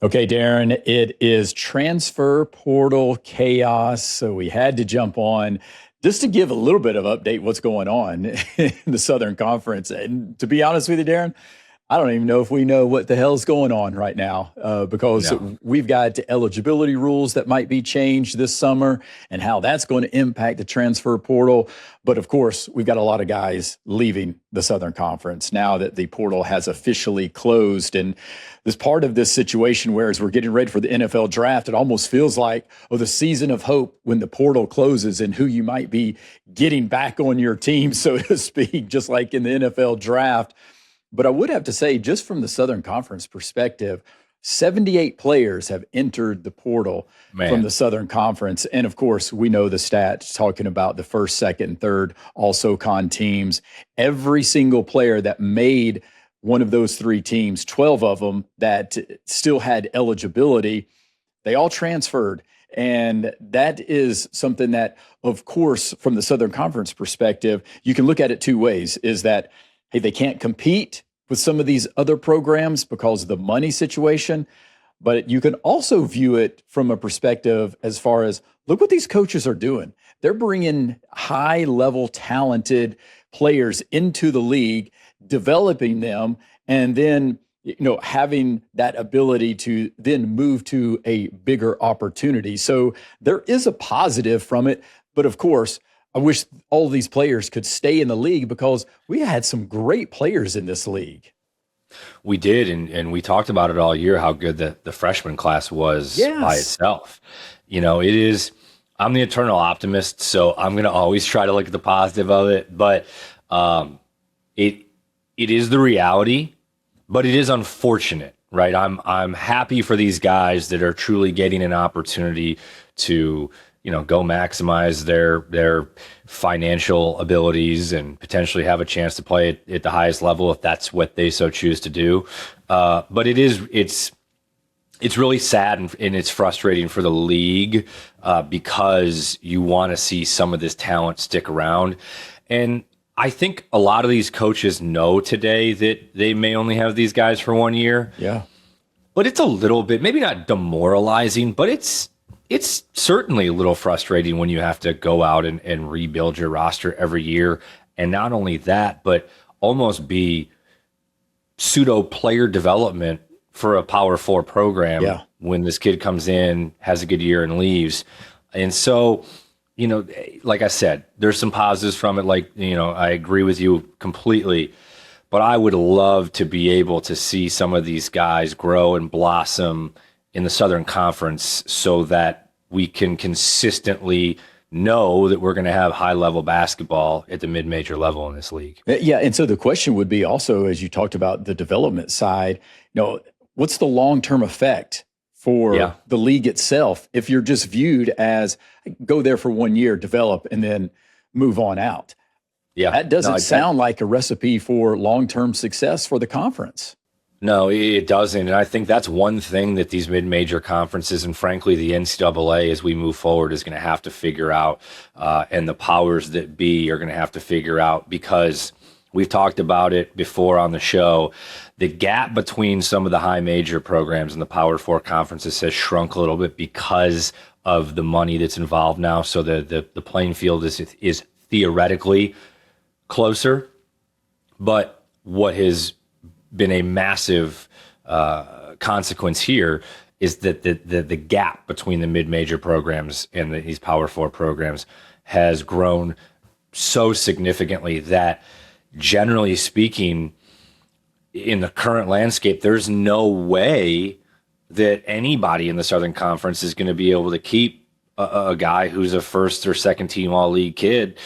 Okay, Darren, it is transfer portal chaos. So we had to jump on just to give a little bit of update what's going on in the Southern Conference. And to be honest with you, Darren, I don't even know if we know what the hell's going on right now because we've got eligibility rules that might be changed this summer and how that's going to impact the transfer portal. But of course, we've got a lot of guys leaving the Southern Conference now that the portal has officially closed. And this part of this situation where as we're getting ready for the NFL draft, it almost feels like, the season of hope when the portal closes and who you might be getting back on your team, so to speak, just like in the NFL draft. But I would have to say, just from the Southern Conference perspective, 78 players have entered the portal from the Southern Conference. And of course, we know the stats talking about the first, second, and third SoCon teams. Every single player that made one of those three teams, 12 of them that still had eligibility, they all transferred. And that is something that, of course, from the Southern Conference perspective, you can look at it two ways, is that hey, they can't compete with some of these other programs because of the money situation. But you can also view it from a perspective as far as, look what these coaches are doing. They're bringing high-level talented players into the league, developing them, and then having that ability to then move to a bigger opportunity. So there is a positive from it. But of course, I wish all of these players could stay in the league because we had some great players in this league. We did, and we talked about it all year, how good the freshman class was by itself. It is, I'm the eternal optimist, so I'm going to always try to look at the positive of it, but it is the reality, but it is unfortunate, right? I'm happy for these guys that are truly getting an opportunity to go maximize their financial abilities and potentially have a chance to play at the highest level if that's what they so choose to do. But it's really sad and it's frustrating for the league because you want to see some of this talent stick around. And I think a lot of these coaches know today that they may only have these guys for 1 year. Yeah. But it's a little bit, maybe not demoralizing, but it's certainly a little frustrating when you have to go out and rebuild your roster every year. And not only that, but almost be pseudo player development for a Power 4 program when this kid comes in, has a good year and leaves. And so, like I said, there's some positives from it. Like, I agree with you completely, but I would love to be able to see some of these guys grow and blossom in the Southern Conference so that we can consistently know that we're going to have high-level basketball at the mid-major level in this league. Yeah, and so the question would be also, as you talked about the development side, what's the long-term effect for the league itself if you're just viewed as go there for 1 year, develop, and then move on out? Yeah, that doesn't sound like a recipe for long-term success for the conference. No, it doesn't. And I think that's one thing that these mid-major conferences and frankly the NCAA as we move forward is going to have to figure out and the powers that be are going to have to figure out, because we've talked about it before on the show. The gap between some of the high major programs and the Power 4 conferences has shrunk a little bit because of the money that's involved now. So the playing field is theoretically closer. But what has been a massive consequence here is that the gap between the mid-major programs and these Power 4 programs has grown so significantly that, generally speaking, in the current landscape, there's no way that anybody in the Southern Conference is going to be able to keep a guy who's a first or second team all-league kid.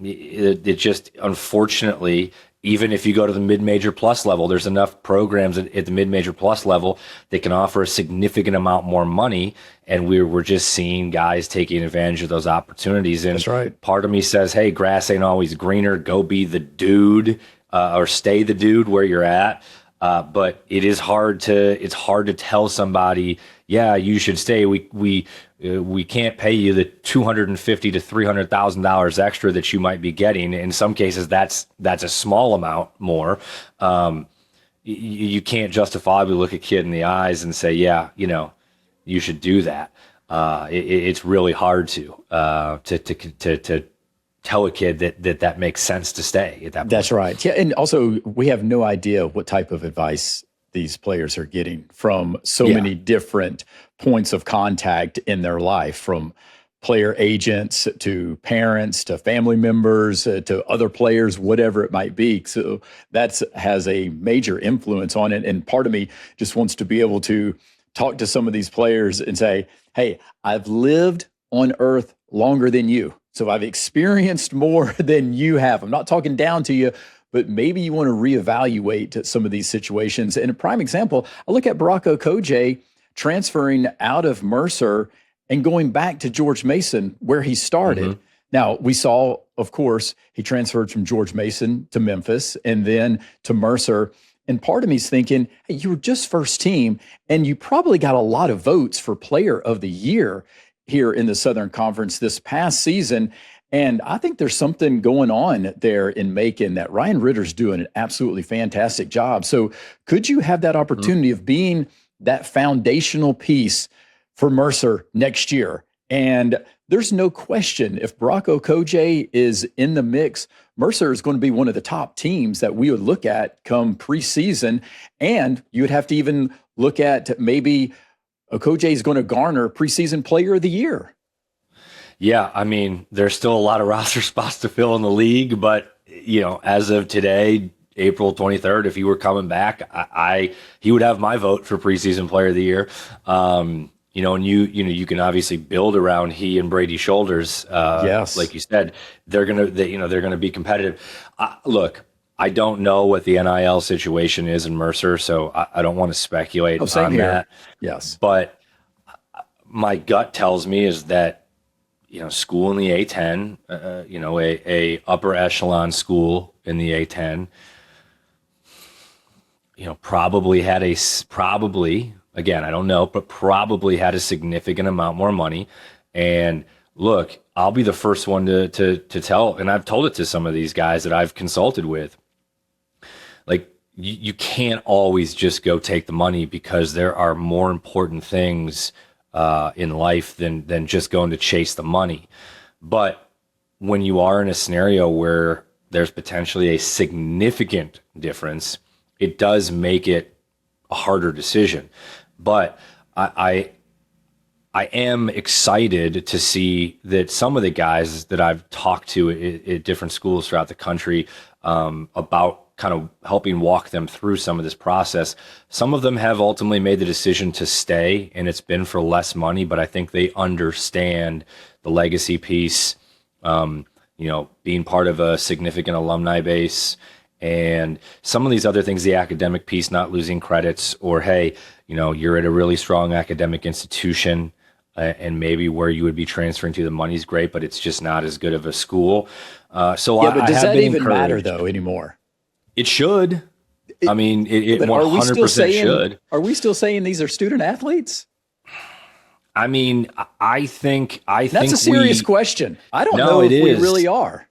It just, unfortunately, even if you go to the mid-major plus level, there's enough programs at the mid-major plus level that can offer a significant amount more money, and we're just seeing guys taking advantage of those opportunities. And that's right. Part of me says, hey, grass ain't always greener. Go be the dude or stay the dude where you're at. But it's hard to tell somebody, yeah, you should stay. We can't pay you the $250,000 to $300,000 extra that you might be getting. In some cases, that's a small amount more. you can't justifiably look a kid in the eyes and say, yeah, you should do that. It's really hard to tell a kid that makes sense to stay at that point. That's right. Yeah, and also we have no idea what type of advice these players are getting from so many different points of contact in their life, from player agents to parents to family members to other players, whatever it might be. So that has a major influence on it. And part of me just wants to be able to talk to some of these players and say, hey, I've lived on earth longer than you. So I've experienced more than you have. I'm not talking down to you, but maybe you want to reevaluate some of these situations. And a prime example, I look at Baraka Okojie transferring out of Mercer and going back to George Mason, where he started. Mm-hmm. Now, we saw, of course, he transferred from George Mason to Memphis and then to Mercer. And part of me is thinking, hey, you were just first team, and you probably got a lot of votes for Player of the Year here in the Southern Conference this past season. And I think there's something going on there in Macon that Ryan Ritter's doing an absolutely fantastic job. So could you have that opportunity of being that foundational piece for Mercer next year? And there's no question, if Baraka Okojie is in the mix, Mercer is going to be one of the top teams that we would look at come preseason. And you would have to even look at maybe Okojie is going to garner preseason Player of the Year. Yeah, I mean, there's still a lot of roster spots to fill in the league, but as of today, April 23rd, if he were coming back, he would have my vote for preseason Player of the Year. And you can obviously build around he and Brady Shoulders. Yes, like you said, they're gonna be competitive. Look, I don't know what the NIL situation is in Mercer, so I don't want to speculate on that. Yes, but my gut tells me is that school in the A10, a upper echelon school in the A10, probably again, I don't know, but probably had a significant amount more money. And look, I'll be the first one to tell, and I've told it to some of these guys that I've consulted with. Like, you can't always just go take the money, because there are more important things in life than just going to chase the money. But when you are in a scenario where there's potentially a significant difference, it does make it a harder decision. But I am excited to see that some of the guys that I've talked to at different schools throughout the country about kind of helping walk them through some of this process. Some of them have ultimately made the decision to stay, and it's been for less money, but I think they understand the legacy piece, being part of a significant alumni base, and some of these other things, the academic piece, not losing credits, or, hey, you're at a really strong academic institution, and maybe where you would be transferring to, the money's great, but it's just not as good of a school. But does that even matter, though, anymore? It should. I mean, it 100% should. Are we still saying these are student athletes? I mean, I think that's a serious question. I don't know if we really are.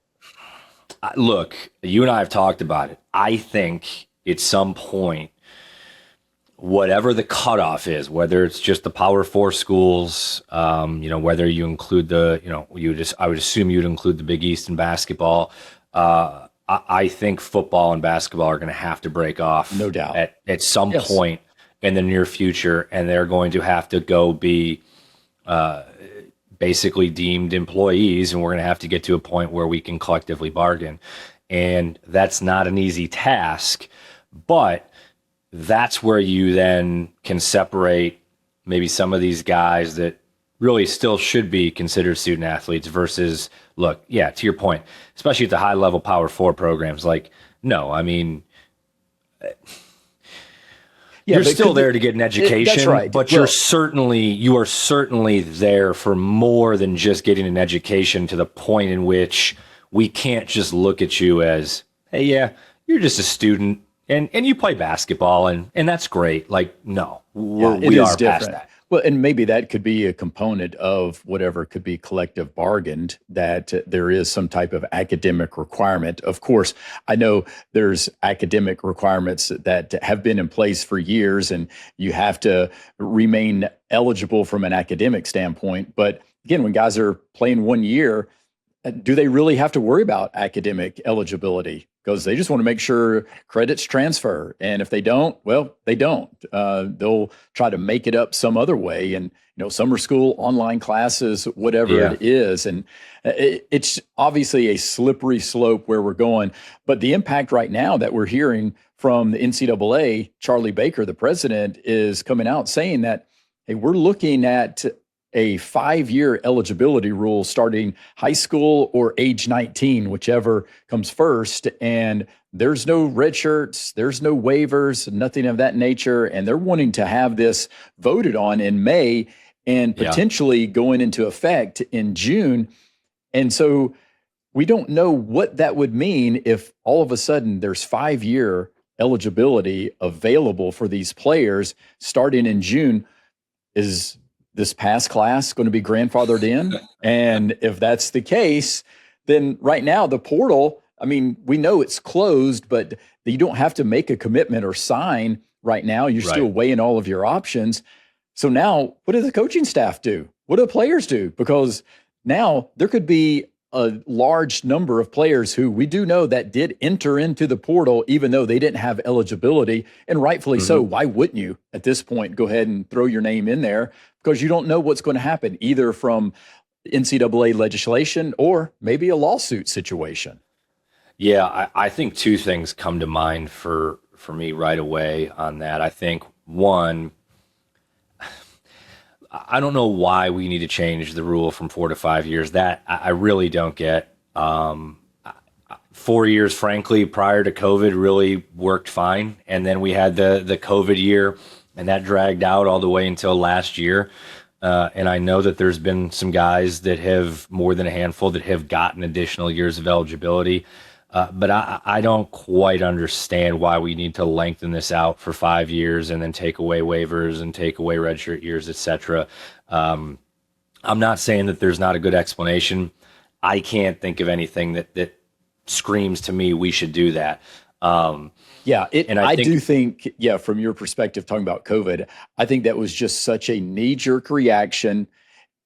Look, you and I have talked about it. I think at some point, whatever the cutoff is, whether it's just the Power 4 schools, whether you include I would assume you'd include the Big East in basketball. I think football and basketball are going to have to break off, no doubt, at some point in the near future, and they're going to have to go be basically deemed employees, and we're going to have to get to a point where we can collectively bargain. And that's not an easy task, but that's where you then can separate maybe some of these guys that really still should be considered student athletes versus, look, yeah, to your point, especially at the high level Power 4 programs, like, no, I mean, you're still there to get an education, that's right. But you are certainly there for more than just getting an education, to the point in which we can't just look at you as, hey, yeah, you're just a student and you play basketball and that's great. Like, no, we are past that. Well, and maybe that could be a component of whatever could be collective bargained, that there is some type of academic requirement. Of course, I know there's academic requirements that have been in place for years, and you have to remain eligible from an academic standpoint. But again, when guys are playing 1 year, do they really have to worry about academic eligibility? Because they just want to make sure credits transfer. And if they don't, well, they don't. They'll try to make it up some other way. And, summer school, online classes, whatever it is. And it's obviously a slippery slope where we're going. But the impact right now that we're hearing from the NCAA, Charlie Baker, the president, is coming out saying that, hey, we're looking at a 5-year eligibility rule starting high school or age 19, whichever comes first. And there's no redshirts, there's no waivers, nothing of that nature. And they're wanting to have this voted on in May and potentially going into effect in June. And so we don't know what that would mean if all of a sudden there's 5-year eligibility available for these players starting in June. Is this past class going to be grandfathered in? And if that's the case, then right now the portal, I mean, we know it's closed, but you don't have to make a commitment or sign right now. You're still weighing all of your options. So now what do the coaching staff do? What do the players do? Because now there could be a large number of players who we do know that did enter into the portal, even though they didn't have eligibility, and rightfully so. Why wouldn't you at this point go ahead and throw your name in there? Because you don't know what's going to happen either from NCAA legislation or maybe a lawsuit situation. Yeah, I think two things come to mind for me right away on that. I think one, I don't know why we need to change the rule from 4 to 5 years. That I really don't get. 4 years, frankly, prior to COVID really worked fine. And then we had the COVID year, and that dragged out all the way until last year. And I know that there's been some guys that have, more than a handful, that have gotten additional years of eligibility. But I don't quite understand why we need to lengthen this out for 5 years and then take away waivers and take away redshirt years, et cetera. I'm not saying that there's not a good explanation. I can't think of anything that screams to me we should do that. I do think, from your perspective, talking about COVID, I think that was just such a knee-jerk reaction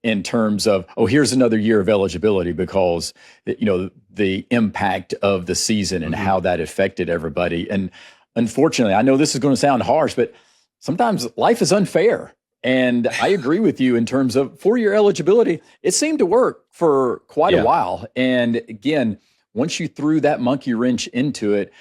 in terms of, here's another year of eligibility because, the impact of the season and how that affected everybody. And unfortunately, I know this is going to sound harsh, but sometimes life is unfair. And I agree with you in terms of 4-year eligibility. It seemed to work for quite a while. And again, once you threw that monkey wrench into it,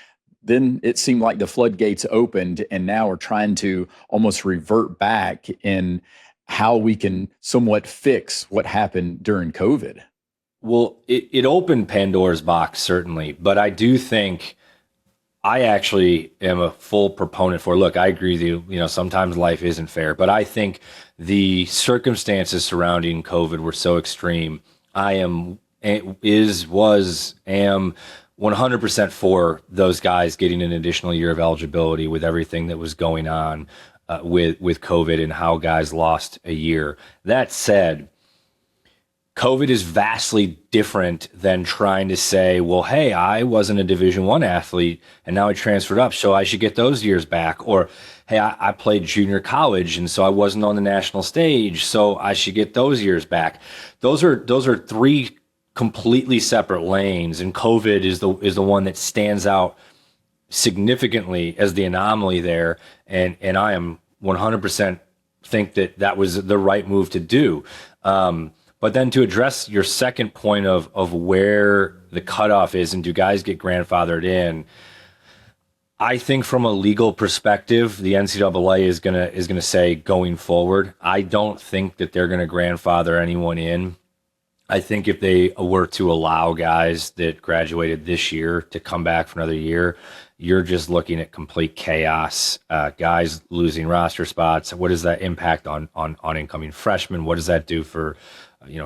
then it seemed like the floodgates opened, and now we're trying to almost revert back in how we can somewhat fix what happened during COVID. Well, it opened Pandora's box, certainly, but I do think I actually am a full proponent for, look, I agree with you, sometimes life isn't fair, but I think the circumstances surrounding COVID were so extreme. I am 100% for those guys getting an additional year of eligibility with everything that was going on with COVID and how guys lost a year. That said, COVID is vastly different than trying to say, well, hey, I wasn't a Division I athlete and now I transferred up, so I should get those years back. Or, hey, I played junior college and so I wasn't on the national stage, so I should get those years back. Those are three completely separate lanes, and COVID is the one that stands out significantly as the anomaly there. And I am 100% think that was the right move to do. But then to address your second point of where the cutoff is and do guys get grandfathered in, I think from a legal perspective, the NCAA is gonna say going forward, I don't think that they're gonna grandfather anyone in. I think if they were to allow guys that graduated this year to come back for another year, you're just looking at complete chaos. Guys losing roster spots. What does that impact on incoming freshmen? What does that do for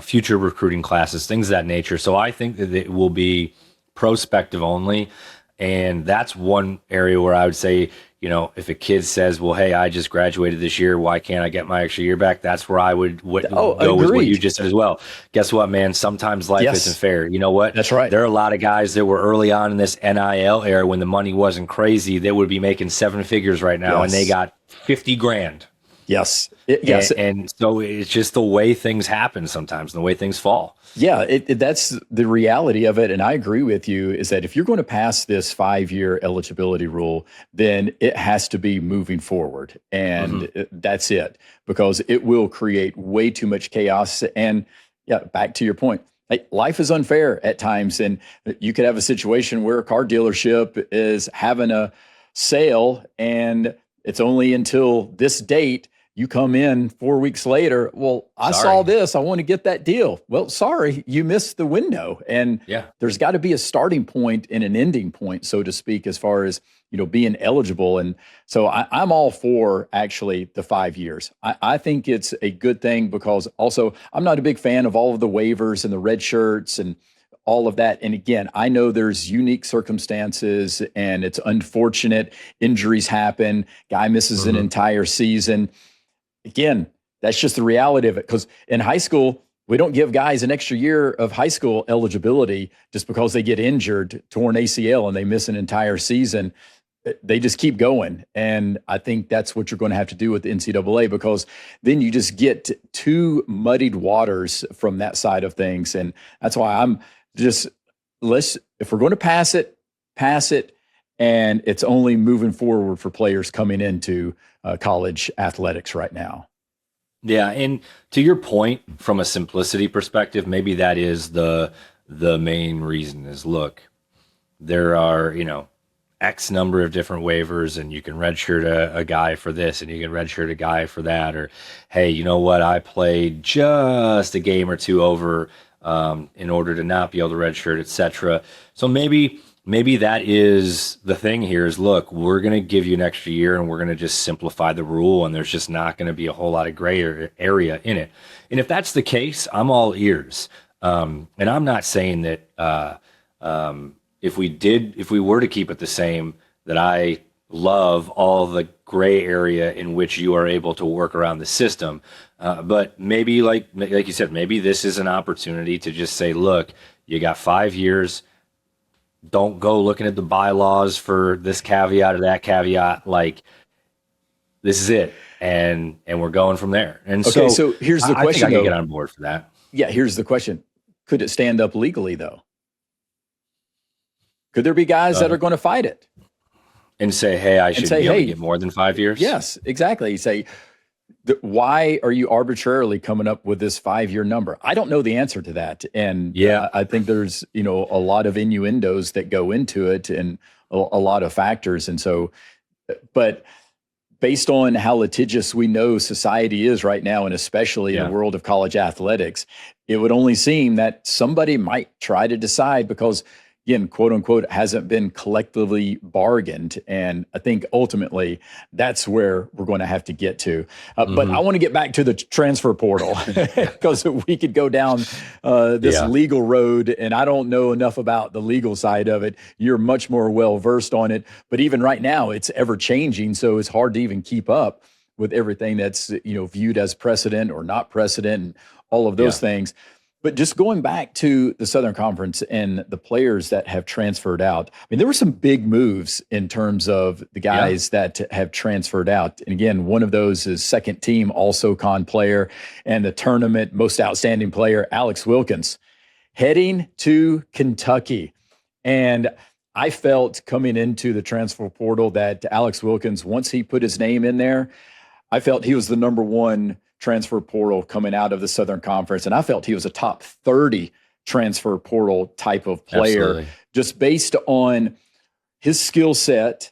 future recruiting classes? Things of that nature. So I think that it will be prospective only. And that's one area where I would say, if a kid says, well, hey, I just graduated this year, why can't I get my extra year back? That's where I would go with what you just said as well. Guess what, man? Sometimes life isn't fair. You know what? That's right. There are a lot of guys that were early on in this NIL era when the money wasn't crazy. They would be making 7 figures right now, and they got 50 grand. Yes. And so it's just the way things happen sometimes, the way things fall. Yeah, that's the reality of it. And I agree with you is that if you're going to pass this 5-year eligibility rule, then it has to be moving forward. And that's it, because it will create way too much chaos. And back to your point, life is unfair at times. And you could have a situation where a car dealership is having a sale and it's only until this date. You come in 4 weeks later, well, I saw this, I want to get that deal. Well, sorry, you missed the window. And there's got to be a starting point and an ending point, so to speak, as far as, being eligible. And so I'm all for actually the 5 years. I think it's a good thing, because also I'm not a big fan of all of the waivers and the red shirts and all of that. And again, I know there's unique circumstances and it's unfortunate. Injuries happen. Guy misses an entire season. Again, that's just the reality of it, because in high school, we don't give guys an extra year of high school eligibility just because they get injured, torn ACL, and they miss an entire season. They just keep going. And I think that's what you're going to have to do with the NCAA, because then you just get too muddied waters from that side of things. And that's why I'm just, if we're going to pass it, and it's only moving forward for players coming into college athletics right now. Yeah, and to your point, from a simplicity perspective, maybe that is the main reason is, look, there are, X number of different waivers, and you can redshirt a guy for this, and you can redshirt a guy for that, or, hey, you know what, I played just a game or two over in order to not be able to redshirt, etc. So maybe that is the thing here is, look, we're going to give you an extra year and we're going to just simplify the rule, and there's just not going to be a whole lot of gray area in it. And if that's the case, I'm all ears. And I'm not saying that if we were to keep it the same, that I love all the gray area in which you are able to work around the system. But maybe like you said, maybe this is an opportunity to just say, look, you got 5 years. Don't go looking at the bylaws for this caveat or that caveat. Like, this is it, and we're going from there. And okay, so here's the question. I think I can get on board for that. Yeah, here's the question: could it stand up legally, though? Could there be guys that are going to fight it and say, "Hey, I should be able to get more than 5 years"? Yes, exactly. You say, why are you arbitrarily coming up with this 5-year number? I don't know the answer to that. And I think there's, a lot of innuendos that go into it and a lot of factors. And so, but based on how litigious we know society is right now, and especially in the world of college athletics, it would only seem that somebody might try to decide, because again, quote unquote, hasn't been collectively bargained. And I think ultimately that's where we're going to have to get to. But I want to get back to the transfer portal, because we could go down this legal road, and I don't know enough about the legal side of it. You're much more well-versed on it. But even right now, it's ever changing. So it's hard to even keep up with everything that's, viewed as precedent or not precedent and all of those things. But just going back to the Southern Conference and the players that have transferred out, I mean, there were some big moves in terms of the guys that have transferred out. And again, one of those is second team SoCon player and the tournament most outstanding player, Alex Wilkins, heading to Kentucky. And I felt coming into the transfer portal that Alex Wilkins, once he put his name in there, I felt he was the number one transfer portal coming out of the Southern Conference. And I felt he was a top 30 transfer portal type of player, just based on his skill set,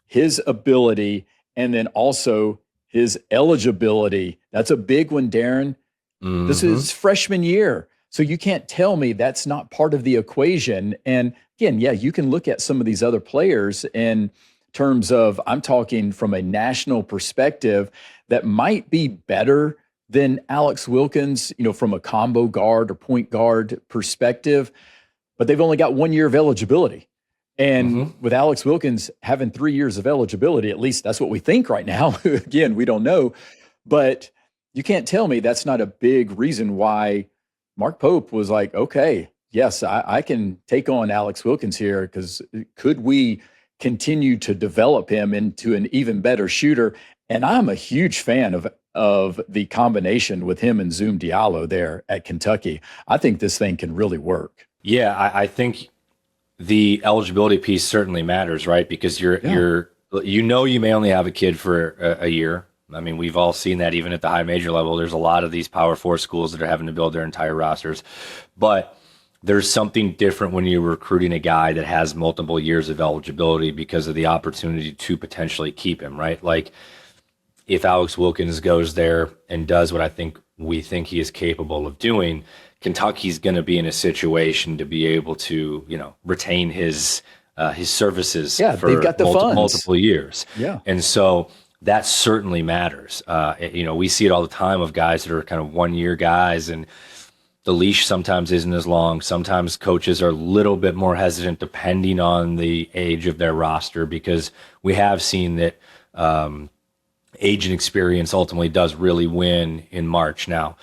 his ability, and then also his eligibility. That's a big one, Darren. This is freshman year. So you can't tell me that's not part of the equation. And again, you can look at some of these other players in terms of, I'm talking from a national perspective, that might be better than Alex Wilkins, from a combo guard or point guard perspective, but they've only got 1 year of eligibility. And with Alex Wilkins having 3 years of eligibility, at least that's what we think right now. Again, we don't know. But you can't tell me that's not a big reason why Mark Pope was like, okay, yes, I can take on Alex Wilkins here, because could we continue to develop him into an even better shooter? And I'm a huge fan of the combination with him and Zoom Diallo there at Kentucky. I think this thing can really work. Yeah, I think the eligibility piece certainly matters, right? Because you may only have a kid for a year. I mean, we've all seen that even at the high major level. There's a lot of these Power 4 schools that are having to build their entire rosters. But there's something different when you're recruiting a guy that has multiple years of eligibility because of the opportunity to potentially keep him, right? Like, if Alex Wilkins goes there and does what we think he is capable of doing, Kentucky's going to be in a situation to be able to, retain his services for they've got the multiple years. Yeah. And so that certainly matters. We see it all the time of guys that are kind of 1-year guys, and the leash sometimes isn't as long. Sometimes coaches are a little bit more hesitant depending on the age of their roster, because we have seen that age and experience ultimately does really win in March. Now,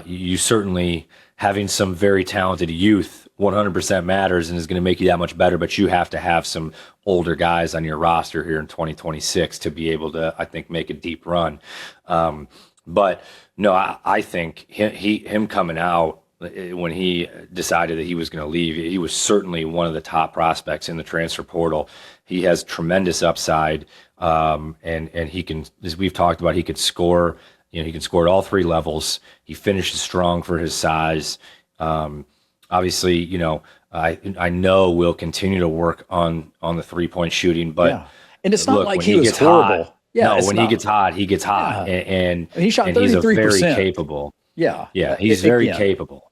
you certainly having some very talented youth 100% matters and is going to make you that much better, but you have to have some older guys on your roster here in 2026 to be able to, I think, make a deep run. But no, I think him coming out when he decided that he was going to leave, he was certainly one of the top prospects in the transfer portal. He has tremendous upside, and he can, as we've talked about, he could score. He can score at all 3 levels. He finishes strong for his size. Obviously, I know we'll continue to work on the 3-point shooting, but and it's not like he was horrible. Hot, he gets hot, he gets hot, and he shot 33%. He's a very capable. Yeah, he's very capable.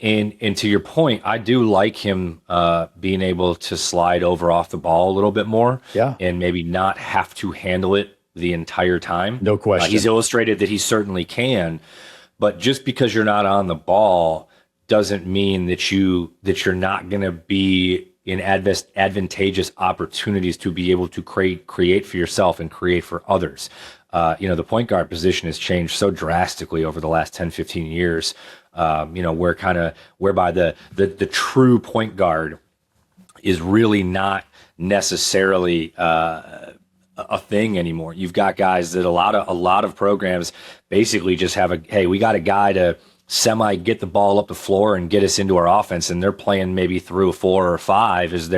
And to your point, I do like him being able to slide over off the ball a little bit more, and maybe not have to handle it the entire time. No question. He's illustrated that he certainly can, but just because you're not on the ball doesn't mean that you're not going to be in advantageous opportunities to be able to create for yourself and create for others. The point guard position has changed so drastically over the last 10, 15 years, whereby the true point guard is really not necessarily a thing anymore. You've got guys that a lot of programs basically just have hey, we got a guy to semi get the ball up the floor and get us into our offense, and they're playing maybe through 4 or 5 is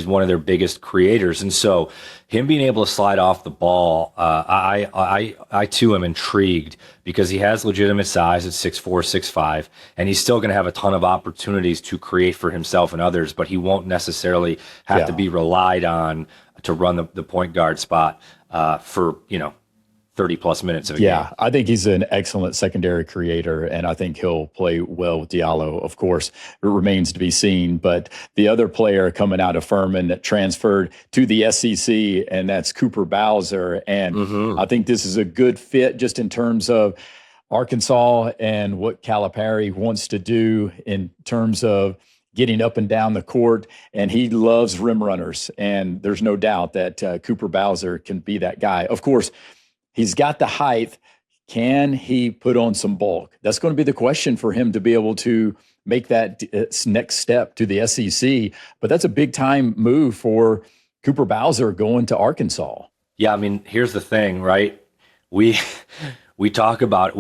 one of their biggest creators. And so him being able to slide off the ball, I too am intrigued, because he has legitimate size at 6'4", 6'5", and he's still going to have a ton of opportunities to create for himself and others, but he won't necessarily have to be relied on to run the point guard spot for 30 plus minutes of a game. I think he's an excellent secondary creator, and I think he'll play well with Diallo. Of course, it remains to be seen, but the other player coming out of Furman that transferred to the SEC, and that's Cooper Bowser. And I think this is a good fit just in terms of Arkansas and what Calipari wants to do in terms of getting up and down the court, and he loves rim runners. And there's no doubt that Cooper Bowser can be that guy. Of course, he's got the height. Can he put on some bulk? That's going to be the question for him to be able to make that next step to the SEC. But that's a big time move for Cooper Bowser going to Arkansas. Yeah, I mean, here's the thing, right? We talked about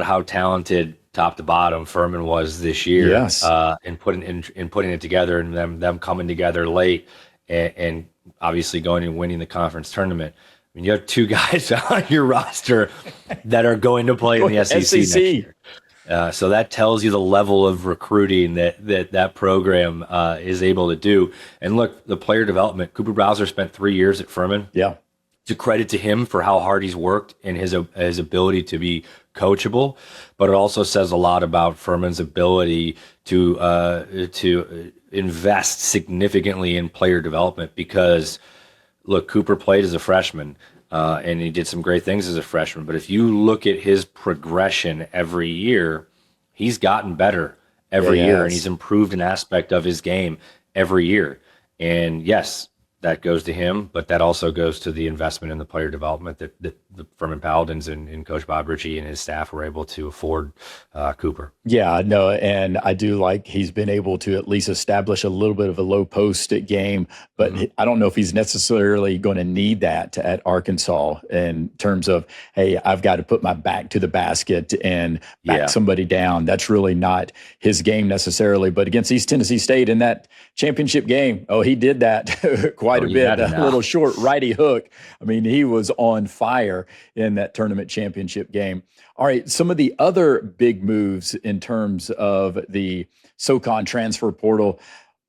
how talented top to bottom Furman was this year. Yes. And putting it together, and them coming together late, and obviously going and winning the conference tournament. I mean, you have 2 guys on your roster that are going to play in the SEC next year. So that tells you the level of recruiting that program is able to do. And look, the player development, Cooper Bowser spent 3 years at Furman. Yeah. It's a credit to him for how hard he's worked and his ability to be coachable, but it also says a lot about Furman's ability to invest significantly in player development, because look, Cooper played as a freshman, and he did some great things as a freshman. But if you look at his progression every year, he's gotten better every year, and he's improved an aspect of his game every year. And yes, that goes to him, but that also goes to the investment in the player development that the Furman Paladins and Coach Bob Ritchie and his staff were able to afford Cooper. Yeah, no, and I do like he's been able to at least establish a little bit of a low post game, but I don't know if he's necessarily going to need that at Arkansas in terms of, hey, I've got to put my back to the basket and back somebody down. That's really not his game necessarily. But against East Tennessee State in that championship game, he did that quite a bit. A little short righty hook. I mean, he was on fire in that tournament championship game. All right, some of the other big moves in terms of the SoCon transfer portal,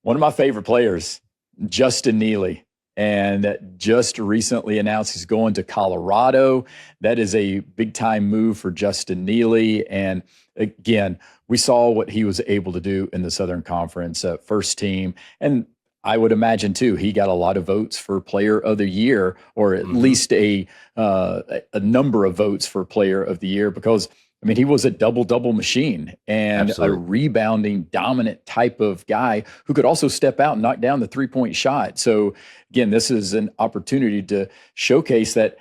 one of my favorite players, Justin Neely, and just recently announced he's going to Colorado. That is a big-time move for Justin Neely. And again, we saw what he was able to do in the Southern Conference, first team. And I would imagine, too, he got a lot of votes for Player of the Year, or at least a number of votes for Player of the Year, because, I mean, he was a double-double machine and a rebounding, dominant type of guy who could also step out and knock down the three-point shot. So, again, this is an opportunity to showcase that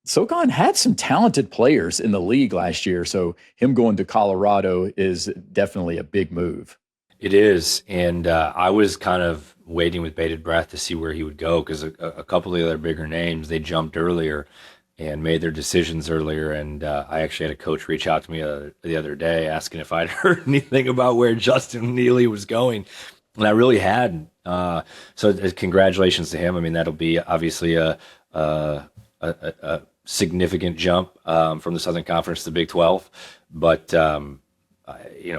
SoCon had some talented players in the league last year. So him going to Colorado is definitely a big move. It is. And I was kind of waiting with bated breath to see where he would go, because a couple of the other bigger names, they jumped earlier and made their decisions earlier. And I actually had a coach reach out to me the other day asking if I'd heard anything about where Justin Neely was going. And I really hadn't. So congratulations to him. I mean, that'll be obviously a significant jump from the Southern Conference to the Big 12. But,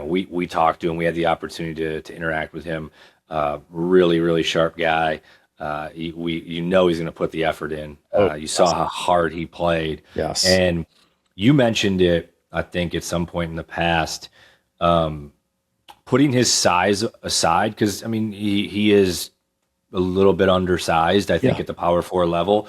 we talked to him. We had the opportunity to interact with him. Really, really sharp guy. He's going to put the effort in. You saw how hard he played. Yes. And you mentioned it, I think, at some point in the past, putting his size aside, because, I mean, he is a little bit undersized, I think, at the power 4 level.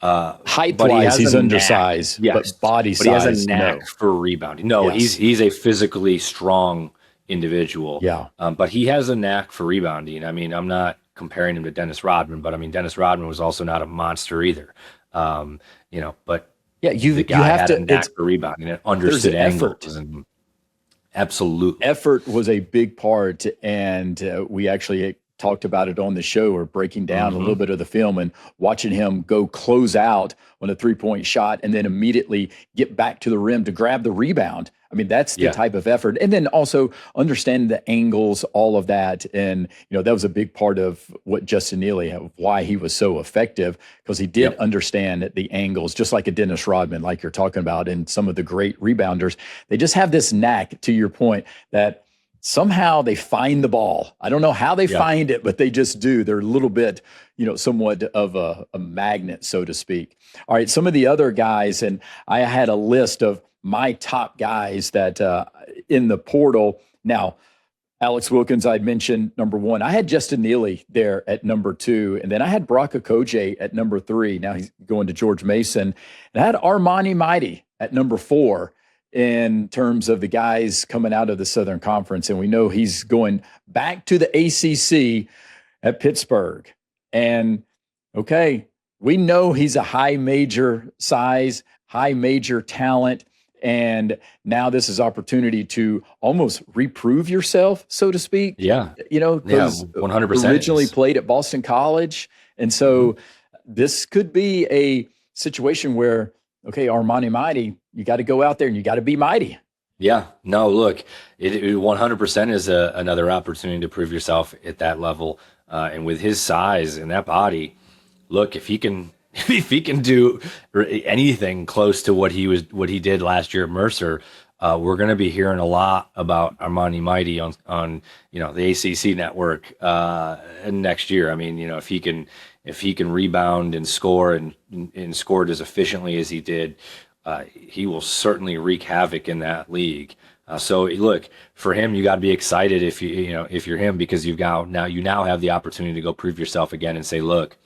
Height-wise, he's undersized, but body size, he has a knack for rebounding. He's a physically strong individual. Yeah. But he has a knack for rebounding. I mean, I'm not comparing him to Dennis Rodman, but I mean, Dennis Rodman was also not a monster either. But the guy had a knack for rebounding and understood angles. And absolutely. Effort was a big part, and we actually talked about it on the show, or breaking down a little bit of the film and watching him go close out on a three-point shot and then immediately get back to the rim to grab the rebound. I mean, that's the type of effort. And then also understanding the angles, all of that. And, that was a big part of what Justin Neely, why he was so effective, because he did understand the angles, just like a Dennis Rodman, like you're talking about, and some of the great rebounders. They just have this knack, to your point, that somehow they find the ball. I don't know how they find it, but they just do. They're a little bit, somewhat of a magnet, so to speak. All right, some of the other guys, and I had a list of my top guys that in the portal. Now, Alex Wilkins, I'd mentioned number 1. I had Justin Neely there at number 2, and then I had Baraka Okojie at number 3. Now he's going to George Mason. And I had Armani Mighty at number 4. In terms of the guys coming out of the Southern Conference. And we know he's going back to the ACC at Pittsburgh. And, we know he's a high major size, high major talent. And now this is opportunity to almost reprove yourself, so to speak. Yeah. Because 100% originally played at Boston College. And so this could be a situation where, Armani Mighty, you got to go out there and you got to be mighty. Yeah, no, look, it 100% is another opportunity to prove yourself at that level. And with his size and that body, look, if he can do anything close to what he did last year at Mercer, we're going to be hearing a lot about Armani Mighty on the ACC network next year. I mean, if he can rebound and score and scored as efficiently as he did, he will certainly wreak havoc in that league. So look, for him, you got to be excited if you're him, because you now have the opportunity to go prove yourself again and say, look,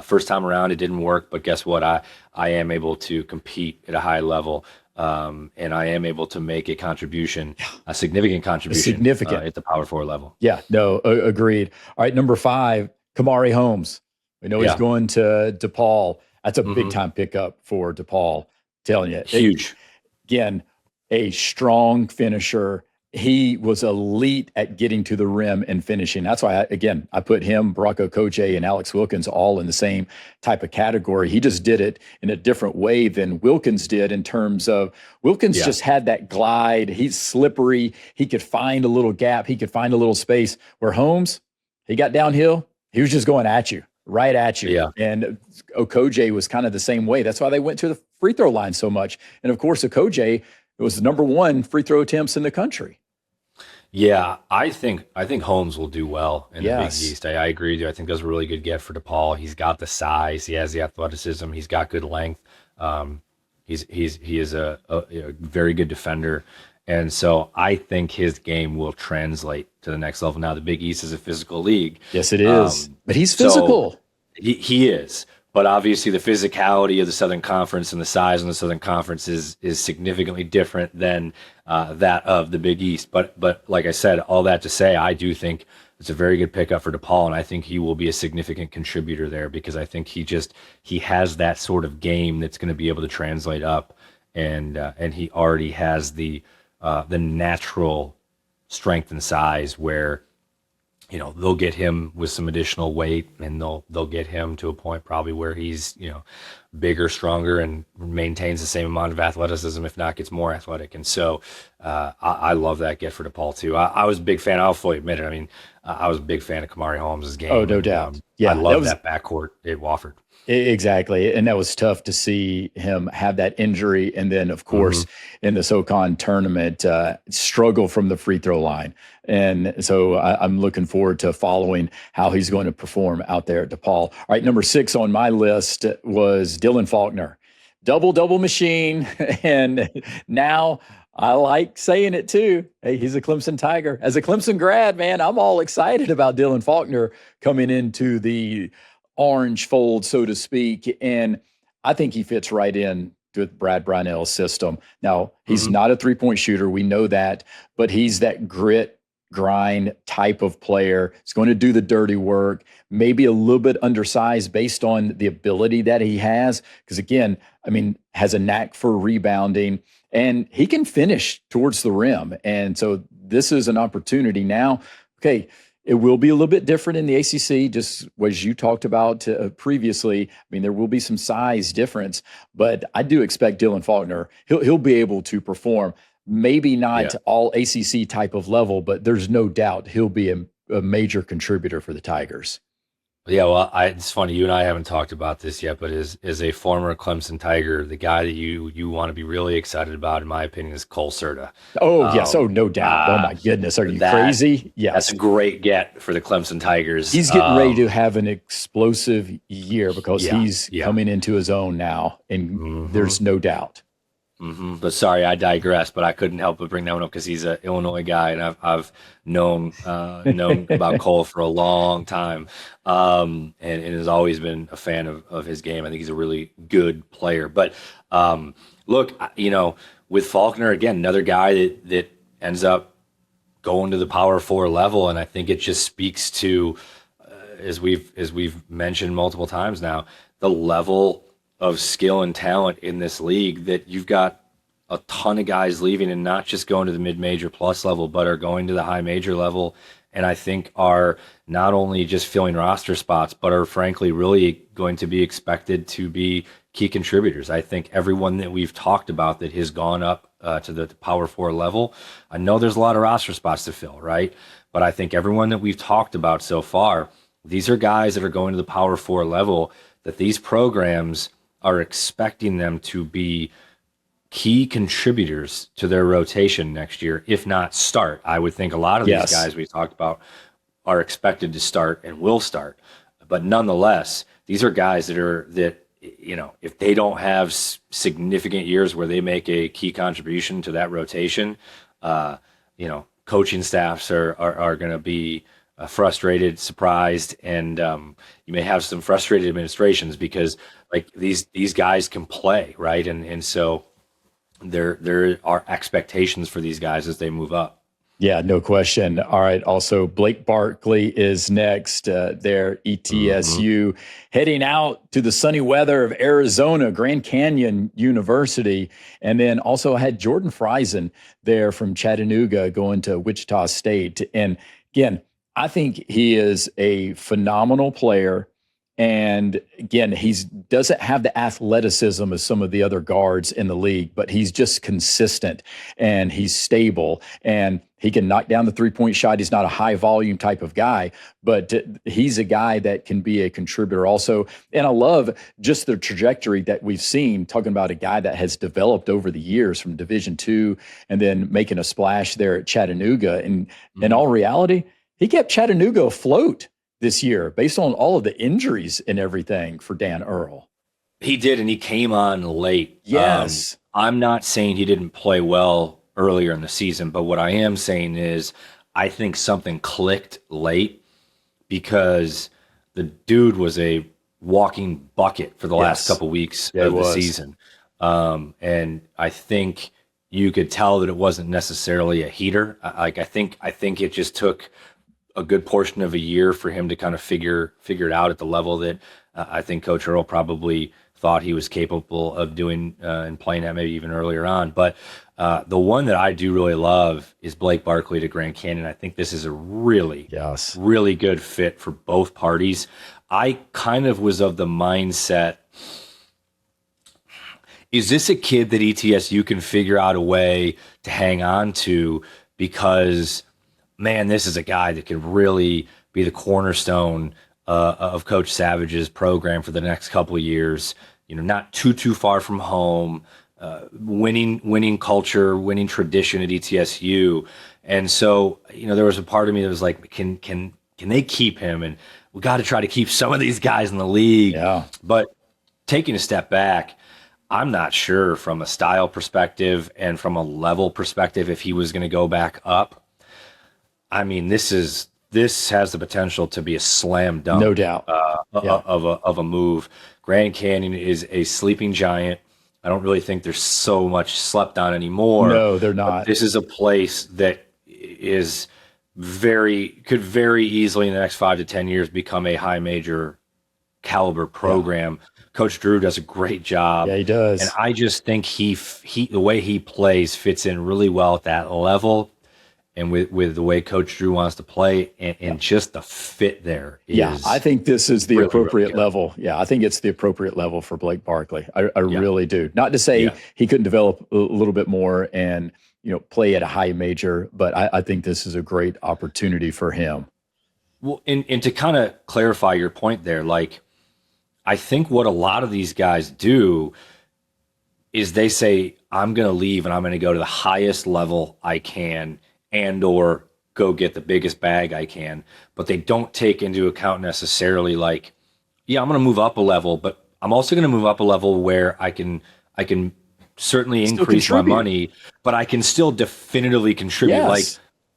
first time around it didn't work, but guess what? I am able to compete at a high level. And I am able to make a contribution, a significant contribution at the power 4 level. Yeah, no, agreed. All right, number 5, Kamari Holmes. We know he's Yeah. going to DePaul. That's a Mhm. big time pickup for DePaul. Telling you, Huge. again, a strong finisher. He was elite at getting to the rim and finishing. That's why, I put him, Baraka, Okojie, and Alex Wilkins all in the same type of category. He just did it in a different way than Wilkins did in terms of Wilkins Yeah. just had that glide. He's slippery. He could find a little gap. He could find a little space. Where Holmes, he got downhill. He was just going at you, right at you. Yeah. And Okojie was kind of the same way. That's why they went to the free throw line so much. And of course, Okojie was the number one free throw attempts in the country. Yeah, I think Holmes will do well in the Big Yes. East. I agree with you. I think that's a really good get for DePaul. He's got the size, he has the athleticism, he's got good length. He is a very good defender, and so I think his game will translate to the next level. Now, the Big East is a physical league. Yes, it is. But he's physical. So he is. But obviously, the physicality of the Southern Conference and the size in the Southern Conference is significantly different than that of the Big East. But like I said, all that to say, I do think it's a very good pickup for DePaul, and I think he will be a significant contributor there because I think he has that sort of game that's going to be able to translate up, and he already has the natural strength and size where, you know, they'll get him with some additional weight, and they'll get him to a point probably where he's, you know, bigger, stronger, and maintains the same amount of athleticism, if not gets more athletic. And so I love that get for DePaul too. I was a big fan. I'll fully admit it. I mean, I was a big fan of Kamari Holmes' game. Oh, no doubt. Yeah, I love that backcourt at Wofford. Exactly. And that was tough to see him have that injury. And then, of course, in the SoCon tournament, struggle from the free throw line. And so I'm looking forward to following how he's going to perform out there at DePaul. All right, number 6 on my list was Dylan Faulkner. Double machine. And now I like saying it too. Hey, he's a Clemson Tiger. As a Clemson grad, man, I'm all excited about Dylan Faulkner coming into the orange fold, so to speak. And I think he fits right in with Brad Brownell's system. Now, he's not a three-point shooter. We know that, but he's that grit, grind type of player. He's going to do the dirty work, maybe a little bit undersized based on the ability that he has. Because again, I mean, has a knack for rebounding, and he can finish towards the rim. And so this is an opportunity now. Okay, it will be a little bit different in the ACC, just as you talked about previously. I mean, there will be some size difference, but I do expect Dylan Faulkner, he'll be able to perform. Maybe not all ACC type of level, but there's no doubt he'll be a major contributor for the Tigers. Yeah, well, it's funny. You and I haven't talked about this yet, but as a former Clemson Tiger, the guy that you want to be really excited about, in my opinion, is Cole Serta. Oh, yes. Oh, no doubt. Oh, my goodness. Are you crazy? Yes. That's a great get for the Clemson Tigers. He's getting ready to have an explosive year because he's coming into his own now, and there's no doubt. But sorry, I digress. But I couldn't help but bring that one up because he's an Illinois guy, and I've known about Cole for a long time, and has always been a fan of his game. I think he's a really good player. But look, you know, with Faulkner again, another guy that ends up going to the Power 4 level, and I think it just speaks to, as we've mentioned multiple times now, the level of skill and talent in this league, that you've got a ton of guys leaving and not just going to the mid-major plus level, but are going to the high major level. And I think are not only just filling roster spots, but are frankly really going to be expected to be key contributors. I think everyone that we've talked about that has gone up to the Power 4 level, I know there's a lot of roster spots to fill, right? But I think everyone that we've talked about so far, these are guys that are going to the Power 4 level, that these programs are expecting them to be key contributors to their rotation next year, if not start. I would think a lot of these guys we talked about are expected to start and will start. But nonetheless, these are guys that you know, if they don't have significant years where they make a key contribution to that rotation, you know, coaching staffs are going to be frustrated, surprised, and you may have some frustrated administrations because like these guys can play, right? And so there are expectations for these guys as they move up. Yeah, no question. All right. Also, Blake Barkley is next. There, ETSU, heading out to the sunny weather of Arizona, Grand Canyon University. And then also had Jordan Frison there from Chattanooga going to Wichita State. And again, I think he is a phenomenal player. And again, he doesn't have the athleticism as some of the other guards in the league, but he's just consistent and he's stable and he can knock down the three-point shot. He's not a high volume type of guy, but he's a guy that can be a contributor also. And I love just the trajectory that we've seen, talking about a guy that has developed over the years from Division II and then making a splash there at Chattanooga. And in all reality, he kept Chattanooga afloat this year based on all of the injuries and everything for Dan Earl. He did, and he came on late. Yes. I'm not saying he didn't play well earlier in the season, but what I am saying is I think something clicked late because the dude was a walking bucket for the last couple weeks of the season. And I think you could tell that it wasn't necessarily a heater. I think it just took a good portion of a year for him to kind of figure it out at the level that I think Coach Earl probably thought he was capable of doing and playing at maybe even earlier on. But the one that I do really love is Blake Barkley to Grand Canyon. I think this is a really good fit for both parties. I kind of was of the mindset, is this a kid that ETSU can figure out a way to hang on to? Because man, this is a guy that could really be the cornerstone of Coach Savage's program for the next couple of years. You know, not too far from home, winning culture, winning tradition at ETSU. And so, you know, there was a part of me that was like, can they keep him? And we got to try to keep some of these guys in the league. Yeah. But taking a step back, I'm not sure from a style perspective and from a level perspective if he was going to go back up. I mean, this has the potential to be a slam dunk, no doubt, of a move. Grand Canyon is a sleeping giant. I don't really think there's so much slept on anymore. No, they're not. This is a place that is could very easily in the next 5 to 10 years become a high major caliber program. Yeah. Coach Drew does a great job. Yeah, he does. And I just think he the way he plays fits in really well at that level. And with the way Coach Drew wants to play and just the fit there is I think this is the really, appropriate really level. Yeah, I think it's the appropriate level for Blake Barkley. I really do. Not to say he couldn't develop a little bit more and, you know, play at a high major, but I think this is a great opportunity for him. Well, and to kind of clarify your point there, like, I think what a lot of these guys do is they say, I'm going to leave and I'm going to go to the highest level I can and or go get the biggest bag I can, but they don't take into account necessarily like, I'm going to move up a level, but I'm also going to move up a level where I can certainly increase my money, but I can still definitively contribute. Yes. Like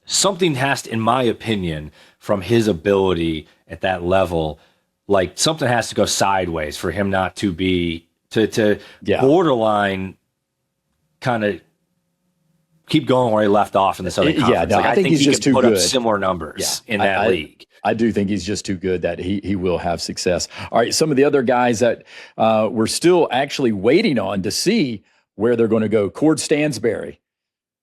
something has to, in my opinion, from his ability at that level, like something has to go sideways for him not to be to borderline kind of keep going where he left off in the Southern Conference. I think he's he just can too put good. Up similar numbers in that league. I do think he's just too good that he will have success. All right, some of the other guys that we're still actually waiting on to see where they're going to go. Cord Stansberry.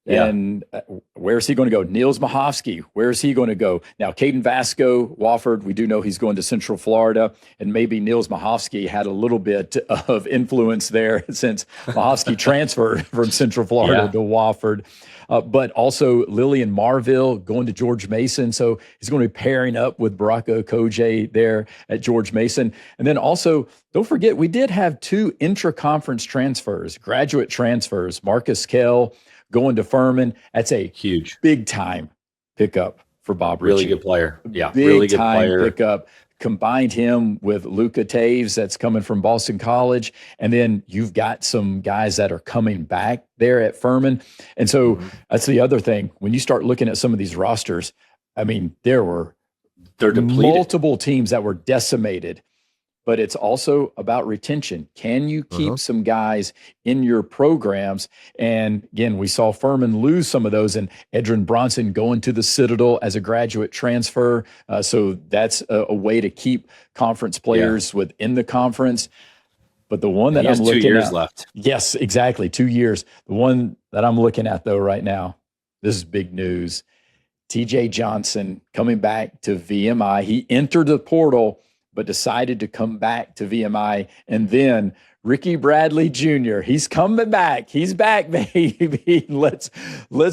And where's he going to go? Niels Mahovsky, where's he going to go? Now, Caden Vasco, Wofford, we do know he's going to Central Florida, and maybe Niels Mahovsky had a little bit of influence there since Mahovsky transferred from Central Florida to Wofford. But also Lillian Marville going to George Mason. So he's going to be pairing up with Baraka Okojie there at George Mason. And then also, don't forget, we did have 2 intra-conference transfers, graduate transfers, Marcus Kell going to Furman. That's a huge, big time pickup for Bob Really Ritchie. good player. Yeah, big really good time player. Pickup. Combined him with Luka Taves, that's coming from Boston College. And then you've got some guys that are coming back there at Furman. And so that's the other thing. When you start looking at some of these rosters, I mean, there were They're depleted. multiple teams that were decimated but it's also about retention. Can you keep some guys in your programs? And again, we saw Furman lose some of those, and Eddrin Bronson going to the Citadel as a graduate transfer. So that's a way to keep conference players within the conference. But the one that I'm looking at, 2 years left. Yes, exactly, 2 years. The one that I'm looking at though right now, this is big news. TJ Johnson coming back to VMI. He entered the portal, but decided to come back to VMI. And then Ricky Bradley Jr., he's coming back. He's back, baby. Let's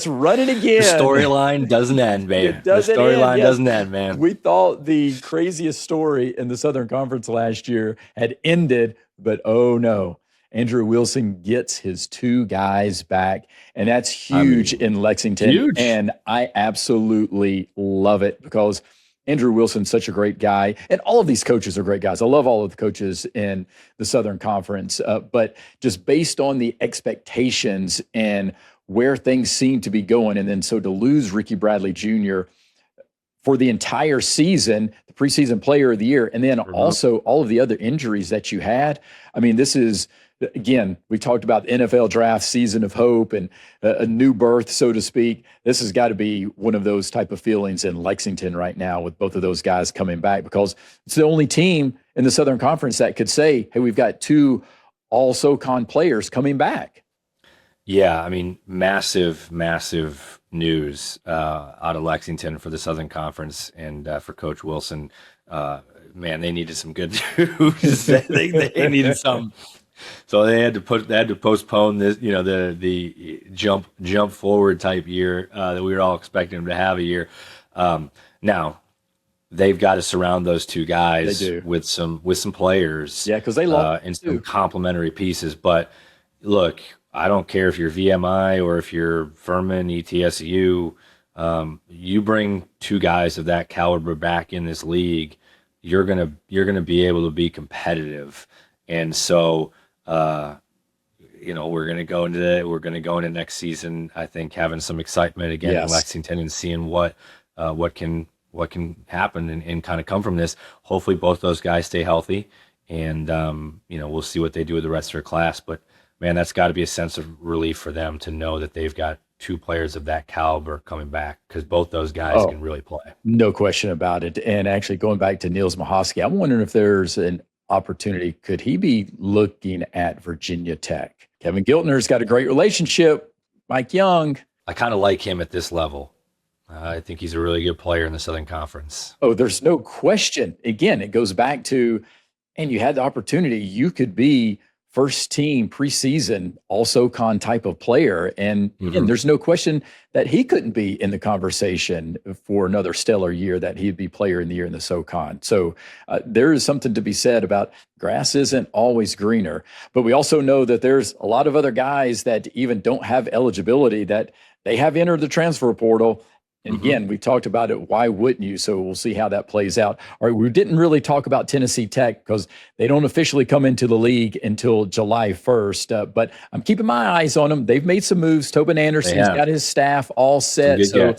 run it again. The storyline doesn't end, man. The storyline doesn't end, man. We thought the craziest story in the Southern Conference last year had ended, but oh no. Andrew Wilson gets his 2 guys back, and that's huge in Lexington. Huge. And I absolutely love it because Andrew Wilson's such a great guy, and all of these coaches are great guys. I love all of the coaches in the Southern Conference, but just based on the expectations and where things seem to be going, and then so to lose Ricky Bradley Jr. for the entire season, the preseason player of the year, and then also all of the other injuries that you had. I mean, this is, again, we talked about the NFL draft season of hope and a new birth, so to speak. This has got to be one of those type of feelings in Lexington right now with both of those guys coming back, because it's the only team in the Southern Conference that could say, hey, we've got 2 all SoCon players coming back. Yeah, I mean, massive news out of Lexington for the Southern Conference and for Coach Wilson. Man, they needed some good news. they needed some. So they had to postpone this, the jump forward type year that we were all expecting them to have a year. Now they've got to surround those 2 guys with some players. Yeah, because they lost and some complementary pieces. But look, I don't care if you're VMI or if you're Furman, ETSU. You bring 2 guys of that caliber back in this league, you're gonna be able to be competitive. And so we're gonna go into next season, I think, having some excitement again in Lexington and seeing what can happen and kind of come from this. Hopefully both those guys stay healthy, and we'll see what they do with the rest of their class. But man, that's got to be a sense of relief for them to know that they've got 2 players of that caliber coming back, because both those guys can really play. No question about it. And actually going back to Niels Mahosky, I'm wondering if there's an opportunity. Could he be looking at Virginia Tech? Kevin Giltner's got a great relationship. Mike Young. I kind of like him at this level. I think he's a really good player in the Southern Conference. Oh, there's no question. Again, it goes back to, and you had the opportunity, you could be first team preseason, all SoCon type of player. And there's no question that he couldn't be in the conversation for another stellar year, that he'd be player in the year in the SoCon. So there is something to be said about grass isn't always greener. But we also know that there's a lot of other guys that even don't have eligibility that they have entered the transfer portal. And again, we talked about it. Why wouldn't you? So we'll see how that plays out. All right, we didn't really talk about Tennessee Tech because they don't officially come into the league until July 1st. But I'm keeping my eyes on them. They've made some moves. Tobin Anderson's got his staff all set. So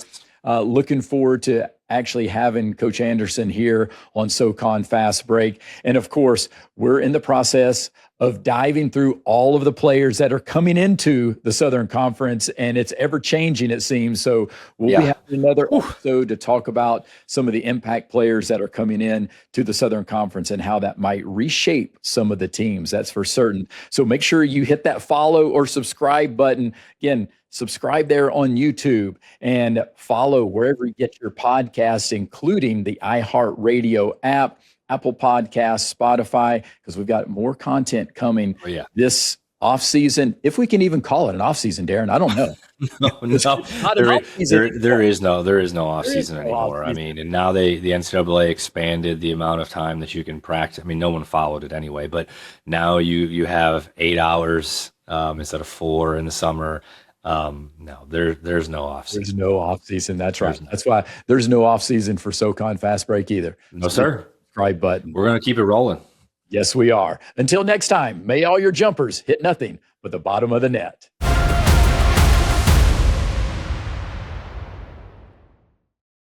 looking forward to actually having Coach Anderson here on SoCon Fast Break. And of course, we're in the process of diving through all of the players that are coming into the Southern Conference, and it's ever changing, it seems. So we'll be having another episode to talk about some of the impact players that are coming in to the Southern Conference and how that might reshape some of the teams. That's for certain. So make sure you hit that follow or subscribe button. Again, subscribe there on YouTube and follow wherever you get your podcasts, including the iHeartRadio app, Apple Podcasts, Spotify, because we've got more content coming this off season, if we can even call it an off season, Darren. I don't know. There is no off season anymore. I mean, and now the NCAA expanded the amount of time that you can practice. I mean, no one followed it anyway, but now you have 8 hours instead of 4 in the summer. No, there's no off season. There's no off season. That's right. That's why there's no off season for SoCon Fast Break either. No, sir. Subscribe button. We're going to keep it rolling. Yes, we are. Until next time, may all your jumpers hit nothing but the bottom of the net.